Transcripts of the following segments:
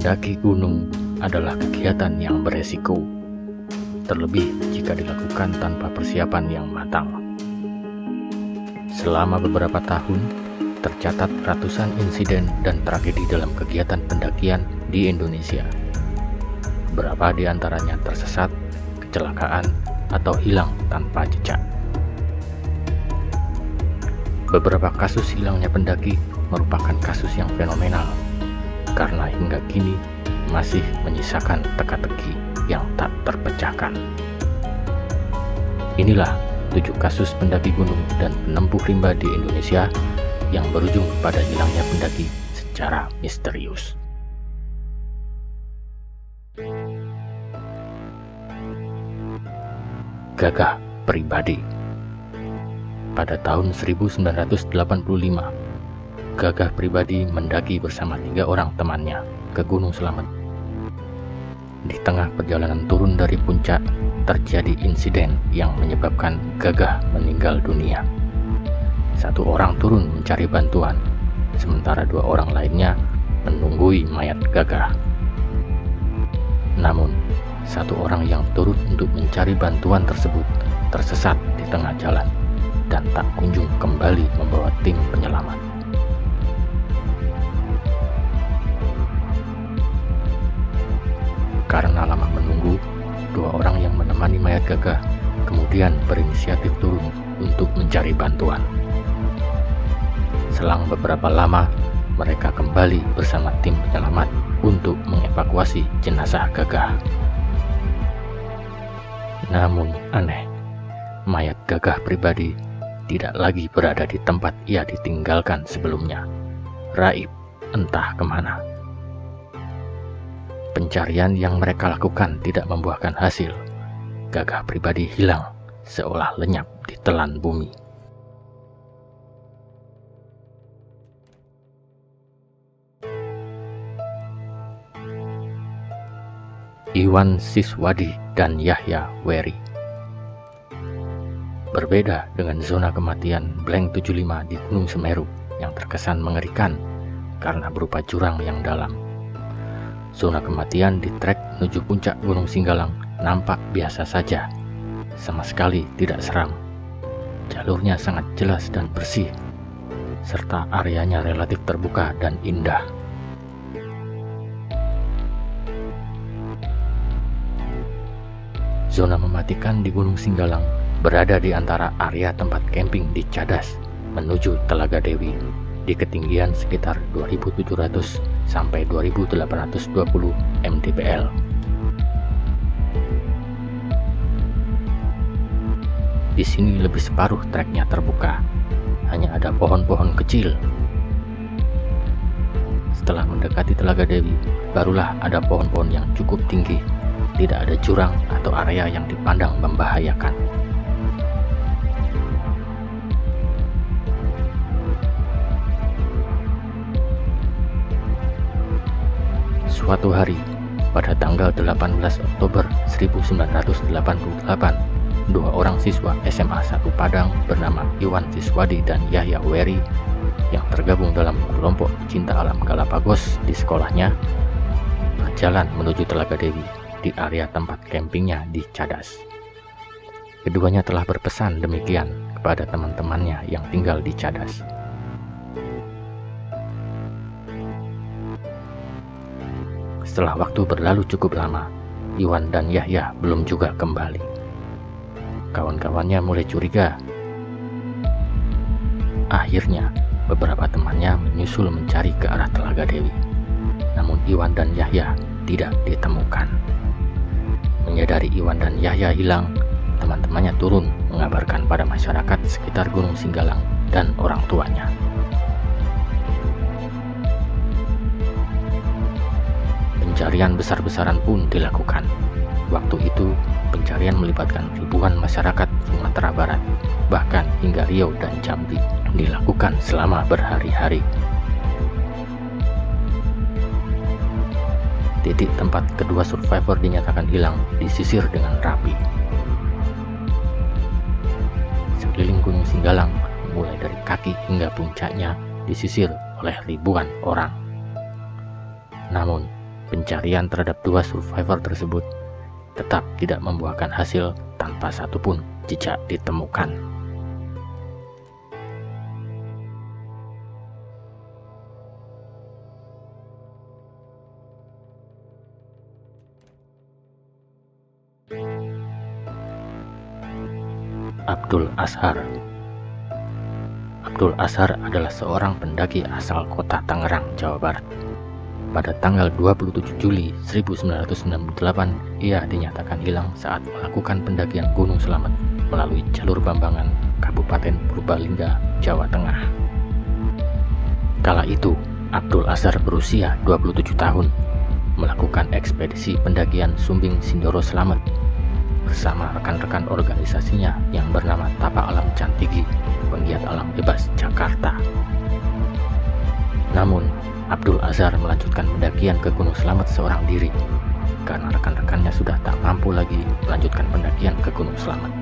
Mendaki gunung adalah kegiatan yang beresiko, terlebih jika dilakukan tanpa persiapan yang matang. Selama beberapa tahun, tercatat ratusan insiden dan tragedi dalam kegiatan pendakian di Indonesia. Beberapa di antaranya tersesat, kecelakaan, atau hilang tanpa jejak. Beberapa kasus hilangnya pendaki merupakan kasus yang fenomenal, karena hingga kini masih menyisakan teka-teki yang tak terpecahkan. Inilah 7 kasus pendaki gunung dan penempuh rimba di Indonesia yang berujung pada hilangnya pendaki secara misterius. Gagah Pribadi. Pada tahun 1985, Gagah Pribadi mendaki bersama 3 orang temannya ke Gunung Slamet. Di tengah perjalanan turun dari puncak, terjadi insiden yang menyebabkan Gagah meninggal dunia. 1 orang turun mencari bantuan, sementara 2 orang lainnya menunggui mayat Gagah. Namun, 1 orang yang turun untuk mencari bantuan tersebut tersesat di tengah jalan dan tak kunjung kembali membawa tim penyelamat. Karena lama menunggu, 2 orang yang menemani mayat Gagah kemudian berinisiatif turun untuk mencari bantuan. Selang beberapa lama, mereka kembali bersama tim penyelamat untuk mengevakuasi jenazah Gagah. Namun aneh, mayat Gagah Pribadi tidak lagi berada di tempat ia ditinggalkan sebelumnya. Raib entah kemana. Pencarian yang mereka lakukan tidak membuahkan hasil. Gagah Pribadi hilang, seolah lenyap ditelan bumi. Iwan Siswadi dan Yahya Weri. Berbeda dengan zona kematian Blank 75 di Gunung Semeru yang terkesan mengerikan karena berupa jurang yang dalam. Zona kematian di trek menuju puncak Gunung Singgalang nampak biasa saja, sama sekali tidak seram. Jalurnya sangat jelas dan bersih, serta areanya relatif terbuka dan indah. Zona mematikan di Gunung Singgalang berada di antara area tempat camping di Cadas menuju Telaga Dewi di ketinggian sekitar 2.700 sampai 2.820 mdpl. Di sini lebih separuh treknya terbuka, hanya ada pohon-pohon kecil. Setelah mendekati Telaga Dewi, barulah ada pohon-pohon yang cukup tinggi. Tidak ada jurang atau area yang dipandang membahayakan. Suatu hari, pada tanggal 18 Oktober 1988, 2 orang siswa SMA 1 Padang bernama Iwan Siswadi dan Yahya Weri yang tergabung dalam kelompok pecinta alam Galapagos di sekolahnya berjalan menuju Telaga Dewi di area tempat campingnya di Cadas. Keduanya telah berpesan demikian kepada teman-temannya yang tinggal di Cadas. Setelah waktu berlalu cukup lama, Iwan dan Yahya belum juga kembali. Kawan-kawannya mulai curiga. Akhirnya, beberapa temannya menyusul mencari ke arah Telaga Dewi. Namun Iwan dan Yahya tidak ditemukan. Menyadari Iwan dan Yahya hilang, teman-temannya turun mengabarkan pada masyarakat sekitar Gunung Singgalang dan orang tuanya. Pencarian besar-besaran pun dilakukan. Waktu itu, pencarian melibatkan ribuan masyarakat Sumatera Barat, bahkan hingga Riau dan Jambi, dilakukan selama berhari-hari. Titik tempat kedua survivor dinyatakan hilang disisir dengan rapi. Sekeliling Gunung Singgalang, mulai dari kaki hingga puncaknya, disisir oleh ribuan orang. Namun, Pencarian terhadap 2 survivor tersebut tetap tidak membuahkan hasil tanpa satupun jejak ditemukan. Abdul Azhar. Abdul Azhar adalah seorang pendaki asal kota Tangerang, Jawa Barat. Pada tanggal 27 Juli 1998, ia dinyatakan hilang saat melakukan pendakian Gunung Slamet melalui jalur Bambangan, Kabupaten Purbalingga, Jawa Tengah. Kala itu, Abdul Azhar berusia 27 tahun, melakukan ekspedisi pendakian Sumbing Sindoro Slamet bersama rekan-rekan organisasinya yang bernama Tapak Alam Cantigi, penggiat alam bebas Jakarta. Namun, Abdul Azhar melanjutkan pendakian ke Gunung Slamet seorang diri karena rekan-rekannya sudah tak mampu lagi melanjutkan pendakian ke Gunung Slamet.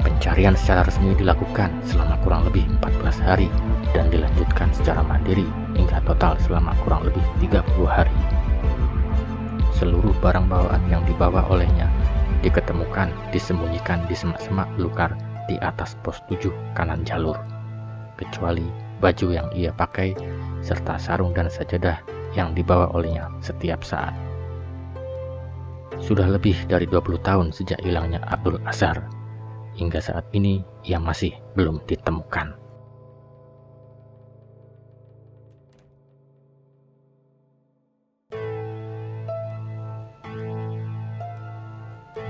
Pencarian secara resmi dilakukan selama kurang lebih 14 hari dan dilanjutkan secara mandiri hingga total selama kurang lebih 30 hari. Seluruh barang bawaan yang dibawa olehnya diketemukan disembunyikan di semak-semak belukar di atas pos 7 kanan jalur, kecuali baju yang ia pakai serta sarung dan sajadah yang dibawa olehnya setiap saat. Sudah lebih dari 20 tahun sejak hilangnya Abdul Azhar. Hingga saat ini ia masih belum ditemukan.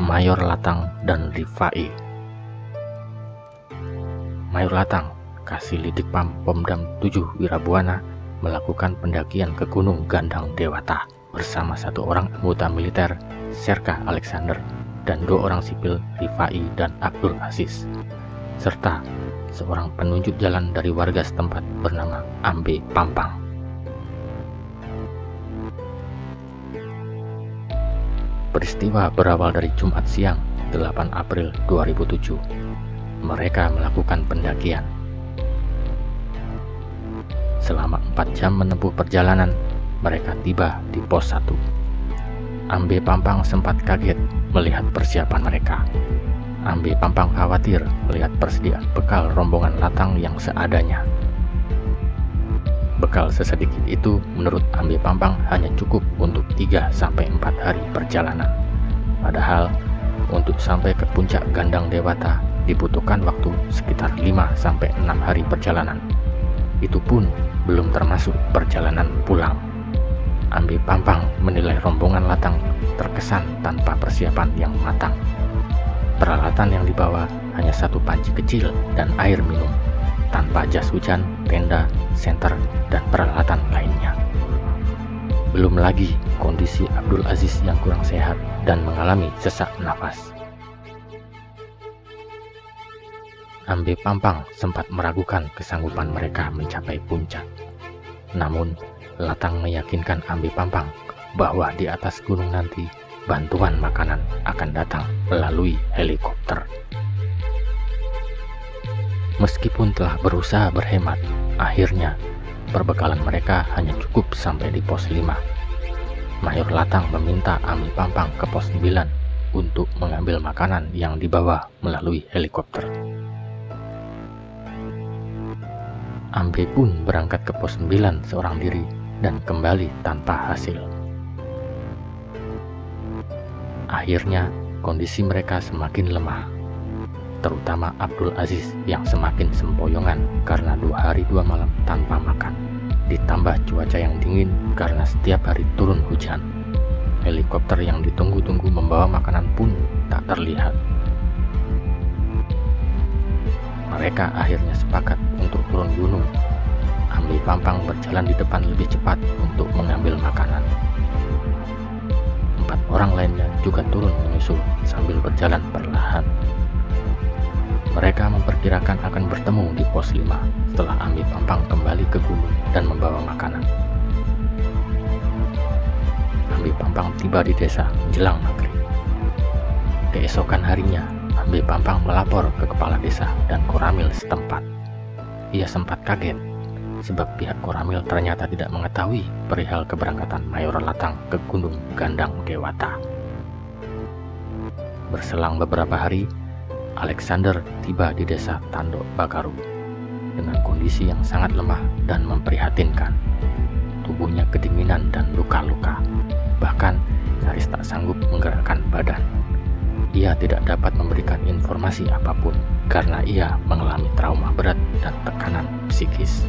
Mayor Latang dan Rifai. Mayor Latang, Kasilidik Pom-Pomdam 7 Wirabuana, melakukan pendakian ke Gunung Gandang Dewata bersama 1 orang anggota militer, Serka Alexander, dan 2 orang sipil, Rifai dan Abdul Aziz, serta seorang penunjuk jalan dari warga setempat bernama Ambe Pampang. Peristiwa berawal dari Jumat siang, 8 April 2007. Mereka melakukan pendakian. Selama 4 jam menempuh perjalanan, mereka tiba di pos 1. Ambe Pampang sempat kaget melihat persiapan mereka. Ambe Pampang khawatir melihat persediaan bekal rombongan Latang yang seadanya. Bekal sesedikit itu menurut Ambe Pampang hanya cukup untuk 3-4 hari perjalanan. Padahal untuk sampai ke puncak Gandang Dewata dibutuhkan waktu sekitar 5-6 hari perjalanan. Itu pun belum termasuk perjalanan pulang. Ambe Pampang menilai rombongan Latang terkesan tanpa persiapan yang matang. Peralatan yang dibawa hanya 1 panci kecil dan air minum, tanpa jas hujan, tenda, senter, dan peralatan lainnya. Belum lagi kondisi Abdul Aziz yang kurang sehat dan mengalami sesak nafas. Ambe Pampang sempat meragukan kesanggupan mereka mencapai puncak. Namun, Latang meyakinkan Ambe Pampang bahwa di atas gunung nanti bantuan makanan akan datang melalui helikopter. Meskipun telah berusaha berhemat, akhirnya perbekalan mereka hanya cukup sampai di pos 5. Mayor Latang meminta Ambe Pampang ke pos 9 untuk mengambil makanan yang dibawa melalui helikopter. Ambe pun berangkat ke pos 9 seorang diri dan kembali tanpa hasil. Akhirnya kondisi mereka semakin lemah, terutama Abdul Aziz yang semakin sempoyongan karena 2 hari 2 malam tanpa makan, ditambah cuaca yang dingin karena setiap hari turun hujan. Helikopter yang ditunggu-tunggu membawa makanan pun tak terlihat. Mereka akhirnya sepakat untuk turun gunung. Ambe Pampang berjalan di depan lebih cepat untuk mengambil makanan. 4 orang lainnya juga turun menyusul sambil berjalan perlahan. Mereka memperkirakan akan bertemu di pos 5 setelah Ambe Pampang kembali ke gunung dan membawa makanan. Ambe Pampang tiba di desa menjelang maghrib. Keesokan harinya, Ambe Pampang melapor ke kepala desa dan koramil setempat. Ia sempat kaget sebab pihak Koramil ternyata tidak mengetahui perihal keberangkatan Mayor Latang ke Gunung Gandang Dewata. Berselang beberapa hari, Alexander tiba di desa Tandok Bakaru dengan kondisi yang sangat lemah dan memprihatinkan. Tubuhnya kedinginan dan luka-luka, bahkan nyaris tak sanggup menggerakkan badan. Ia tidak dapat memberikan informasi apapun karena ia mengalami trauma berat dan tekanan psikis.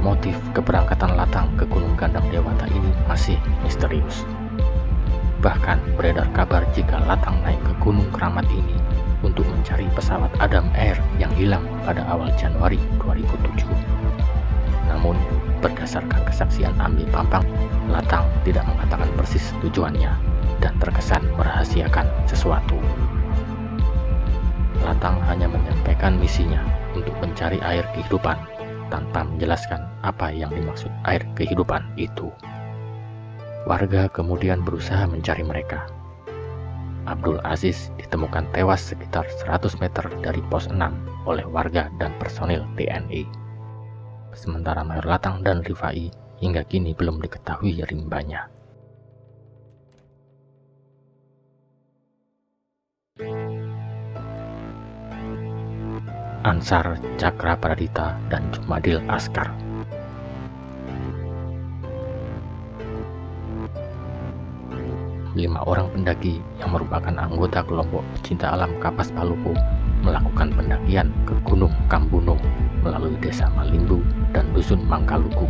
Motif keberangkatan Latang ke Gunung Gandang Dewata ini masih misterius. Bahkan beredar kabar jika Latang naik ke Gunung Keramat ini untuk mencari pesawat Adam Air yang hilang pada awal Januari 2007. Namun, berdasarkan kesaksian Ambi Pampang, Latang tidak mengatakan persis tujuannya dan terkesan merahasiakan sesuatu. Latang hanya menyampaikan misinya untuk mencari air kehidupan tanpa menjelaskan apa yang dimaksud air kehidupan itu. Warga kemudian berusaha mencari mereka. Abdul Aziz ditemukan tewas sekitar 100 meter dari pos 6 oleh warga dan personil TNI. Sementara Mayor Latang dan Rifai hingga kini belum diketahui rimbanya. Ansar Cakra Pradita dan Jumadil Askar. Lima orang pendaki yang merupakan anggota kelompok pecinta alam Kapas Palupu melakukan pendakian ke Gunung Kambuno melalui desa Malimbu dan dusun Mangkaluku.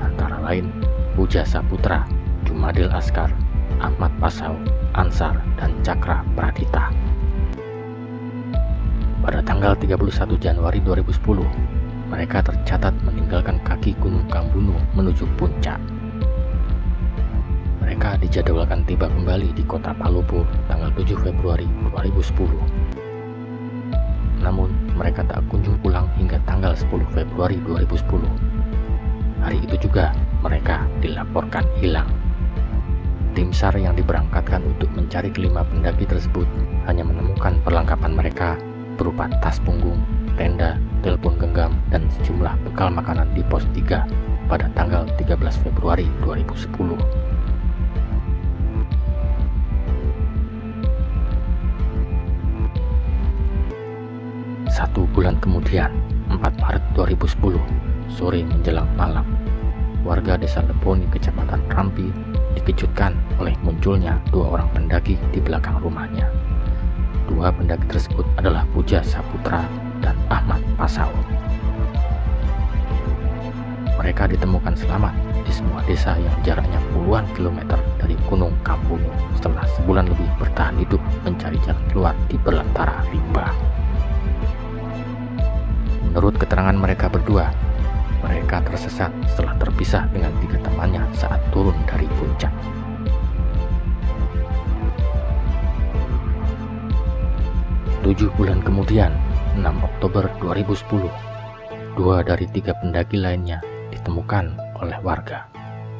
Antara lain Puja Saputra, Jumadil Askar, Ahmad Pasau, Ansar, dan Cakra Pradita. Pada tanggal 31 Januari 2010, mereka tercatat meninggalkan kaki Gunung Kambuno menuju puncak. Mereka dijadwalkan tiba kembali di kota Palupu tanggal 7 Februari 2010. Namun, mereka tak kunjung pulang hingga tanggal 10 Februari 2010. Hari itu juga, mereka dilaporkan hilang. Tim SAR yang diberangkatkan untuk mencari kelima pendaki tersebut hanya menemukan perlengkapan mereka berupa tas punggung, tenda, telepon genggam, dan sejumlah bekal makanan di pos 3 pada tanggal 13 Februari 2010. Satu bulan kemudian, 4 Maret 2010, sore menjelang malam, warga desa Leponi, Kecamatan Rampi, dikejutkan oleh munculnya dua orang pendaki di belakang rumahnya. Dua pendaki tersebut adalah Puja Saputra dan Ahmad Pasau. Mereka ditemukan selamat di sebuah desa yang jaraknya puluhan kilometer dari Gunung Kambuno setelah sebulan lebih bertahan hidup mencari jalan keluar di belantara rimba. Menurut keterangan mereka berdua, mereka tersesat setelah terpisah dengan 3 temannya saat turun dari puncak. Tujuh bulan kemudian, 6 Oktober 2010, 2 dari 3 pendaki lainnya ditemukan oleh warga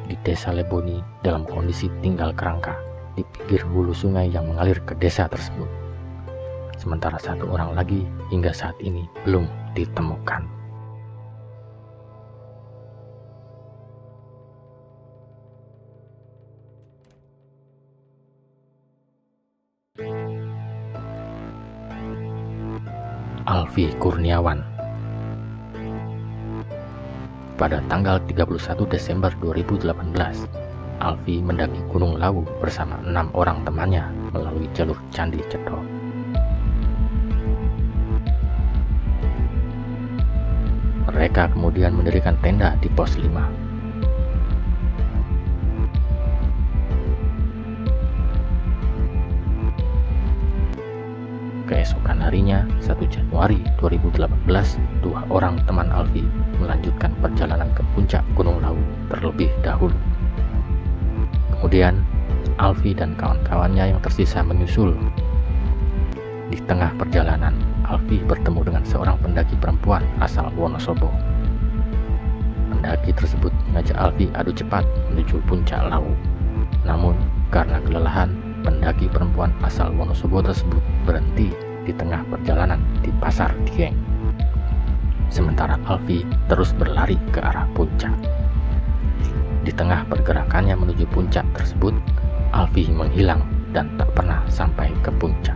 di desa Leboni dalam kondisi tinggal kerangka di pinggir hulu sungai yang mengalir ke desa tersebut. Sementara 1 orang lagi hingga saat ini belum ditemukan. Alfi Kurniawan. Pada tanggal 31 Desember 2018, Alfi mendaki Gunung Lawu bersama 6 orang temannya melalui jalur Candi Cetro. Mereka kemudian mendirikan tenda di pos 5. Keesokan harinya, 1 Januari 2018, 2 orang teman Alfi melanjutkan perjalanan ke puncak Gunung Lawu terlebih dahulu. Kemudian, Alfi dan kawan-kawannya yang tersisa menyusul. Di tengah perjalanan, Alfi bertemu dengan seorang pendaki perempuan asal Wonosobo. Pendaki tersebut mengajak Alfi adu cepat menuju puncak Lawu. Namun, karena kelelahan, pendaki perempuan asal Wonosobo tersebut berhenti di tengah perjalanan di Pasar Dieng. sementara Alfi terus berlari ke arah puncak. Di tengah pergerakannya menuju puncak tersebut, Alfi menghilang dan tak pernah sampai ke puncak.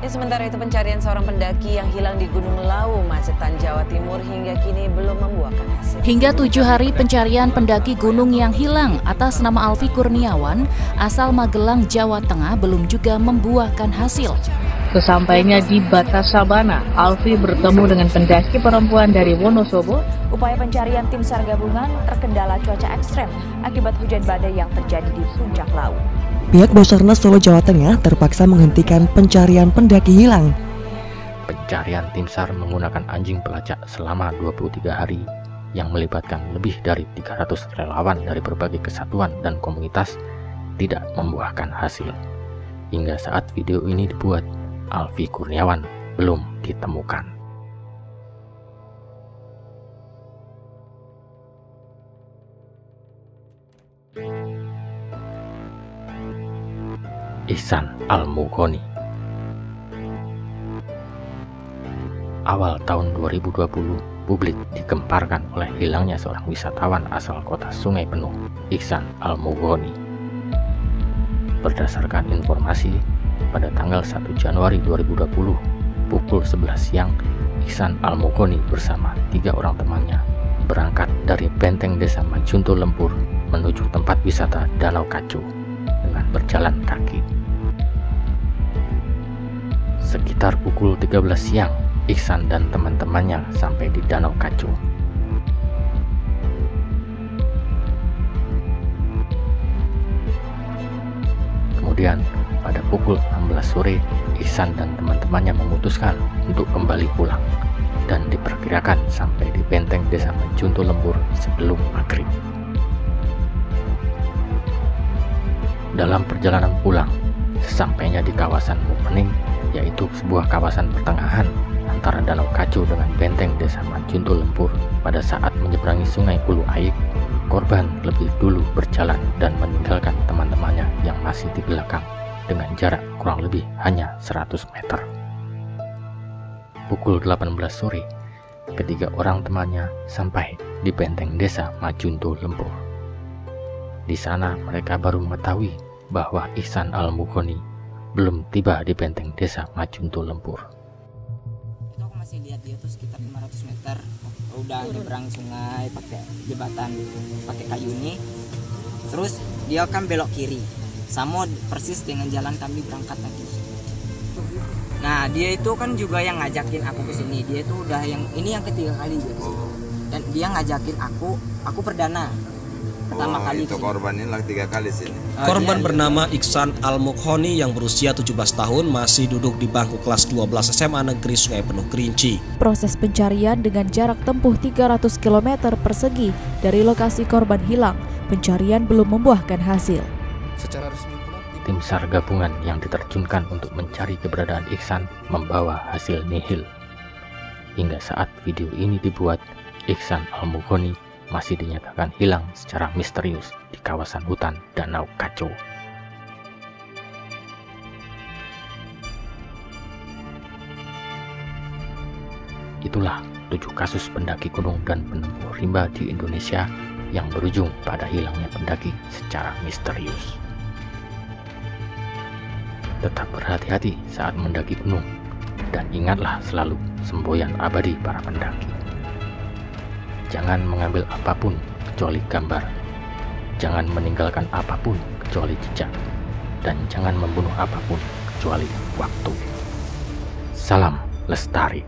Sementara itu pencarian seorang pendaki yang hilang di Gunung Lawu, Macetan, Jawa Timur hingga kini belum membuahkan hasil. Hingga 7 hari pencarian pendaki gunung yang hilang atas nama Alfi Kurniawan asal Magelang, Jawa Tengah belum juga membuahkan hasil. Sesampainya di batas Sabana, Alfi bertemu dengan pendaki perempuan dari Wonosobo. Upaya pencarian tim SAR gabungan terkendala cuaca ekstrem akibat hujan badai yang terjadi di puncak Lawu. Pihak Basarnas Solo Jawa Tengah terpaksa menghentikan pencarian pendaki hilang. Pencarian tim SAR menggunakan anjing pelacak selama 23 hari yang melibatkan lebih dari 300 relawan dari berbagai kesatuan dan komunitas tidak membuahkan hasil. Hingga saat video ini dibuat, Alfi Kurniawan belum ditemukan. Ihsan Al-Mughoni. Awal tahun 2020, publik digemparkan oleh hilangnya seorang wisatawan asal kota Sungai Penuh, Ihsan Al-Mughoni. Berdasarkan informasi, pada tanggal 1 Januari 2020, pukul 11 siang, Ihsan Al-Mughoni bersama 3 orang temannya berangkat dari benteng desa Majunto Lempur menuju tempat wisata Danau Kacu dengan berjalan kaki. Sekitar pukul 13 siang, Ihsan dan teman-temannya sampai di Danau Kacu. Kemudian, pada pukul 16 sore, Ihsan dan teman-temannya memutuskan untuk kembali pulang dan diperkirakan sampai di benteng desa Majunto Lempur sebelum maghrib. Dalam perjalanan pulang, sesampainya di kawasan Mupening, yaitu sebuah kawasan pertengahan antara Danau Kacu dengan benteng desa Majunto Lempur, pada saat menyeberangi sungai Ulu Aik, korban lebih dulu berjalan dan meninggalkan teman-temannya yang masih di belakang dengan jarak kurang lebih hanya 100 meter. Pukul 18 sore, ketiga orang temannya sampai di benteng desa Majunto Lempur. Di sana mereka baru mengetahui bahwa Ihsan Al-Mughoni belum tiba di benteng desa Majunto Lempur. Itu aku masih lihat dia tuh sekitar 500 meter udah nyebrang sungai pakai jembatan pakai kayu ini. Terus dia kan belok kiri, sama persis dengan jalan kami berangkat tadi. Nah dia itu kan juga yang ngajakin aku ke sini. Dia itu udah ini yang ketiga kali dia kesini. Dan dia ngajakin aku perdana. Pertama kali itu korban ini 3 kali sini. Korban bernama Ihsan Al-Mughoni yang berusia 17 tahun masih duduk di bangku kelas 12 SMA Negeri Sungai Penuh Kerinci. Proses pencarian dengan jarak tempuh 300 km persegi dari lokasi korban hilang, pencarian belum membuahkan hasil. Secara resmi tim SAR gabungan yang diterjunkan untuk mencari keberadaan Ihsan membawa hasil nihil. Hingga saat video ini dibuat, Ihsan Al-Mughoni masih dinyatakan hilang secara misterius di kawasan hutan Danau Kacu. Itulah 7 kasus pendaki gunung dan penempuh rimba di Indonesia yang berujung pada hilangnya pendaki secara misterius. Tetap berhati-hati saat mendaki gunung, dan ingatlah selalu semboyan abadi para pendaki. Jangan mengambil apapun kecuali gambar. Jangan meninggalkan apapun kecuali jejak. Dan jangan membunuh apapun kecuali waktu. Salam Lestari.